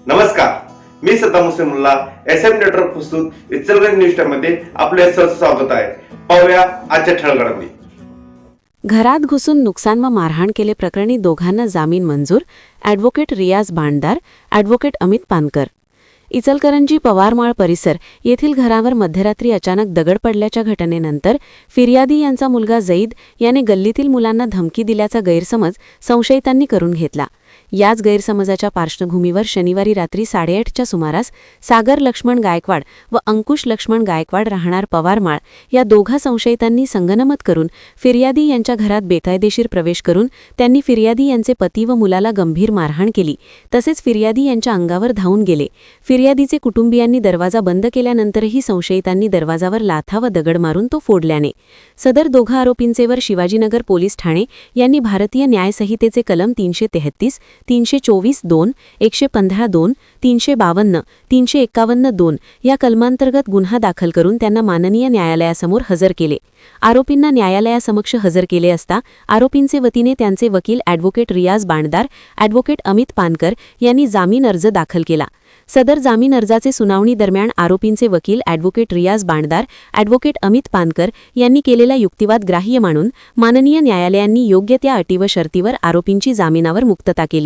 नमस्कार, मी Saddam Hussain Mulla SM network प्रस्तुत Ichalkaranji news टाइममध्ये आपले सहर्ष स्वागत आहे. पाहूया आजच्या ठळक घडामोडी. घरात घुसून नुकसान व मारहाण केले प्रकरणी दोघांना जामीन मंजूर. ॲडव्होकेट रियाज बाणदार, ॲडव्होकेट अमित पानकर. इचलकरंजी पवारमाळ परिसर येथील घरावर मध्यरात्री अचानक दगड पडल्याच्या घटनेनंतर फिर्यादी यांचा मुलगा जईद याने गल्लीतील मुलांना धमकी दिल्याचा गैरसमज संशयितांनी करून घेतला. याच गैरसमजाच्या पार्श्वभूमीवर शनिवारी रात्री 8:30च्या सुमारास सागर लक्ष्मण गायकवाड व अंकुश लक्ष्मण गायकवाड राहणार पवारमाळ या दोघा संशयितांनी संगनमत करून फिर्यादी यांच्या घरात बेकायदेशीर प्रवेश करून त्यांनी फिर्यादी यांचे पती व मुलाला गंभीर मारहाण केली. तसेच फिर्यादी यांच्या अंगावर धावून गेले. फिर्यादीचे कुटुंबियांनी दरवाजा बंद केल्यानंतरही संशयितांनी दरवाजावर लाथा व दगड मारून तो फोडल्याने सदर दोघा आरोपींचेवर शिवाजीनगर पोलीस ठाणे यांनी भारतीय न्यायसंहितेचे कलम 333, 324(2), 115(2), 352, 351(2) या कलमांतर्गत गुन्हा दाखल करून त्यांना माननीय न्यायालयासमोर हजर केले. आरोपींना न्यायालयासमक्ष हजर केले असता आरोपींचे वतीने त्यांचे वकील ॲडव्होकेट रियाज बाणदार, ॲडव्होकेट अमित पानकर यांनी जामीन अर्ज दाखल केला. सदर जामीन अर्जाचे सुनावणी दरम्यान आरोपींचे वकील ॲडव्होकेट रियाज बाणदार, ॲडव्होकेट अमित पानकर यांनी केलेला युक्तिवाद ग्राह्य मानून माननीय न्यायालयांनी योग्य त्या अटी व शर्तीवर आरोपींची जामिनावर मुक्तता केली.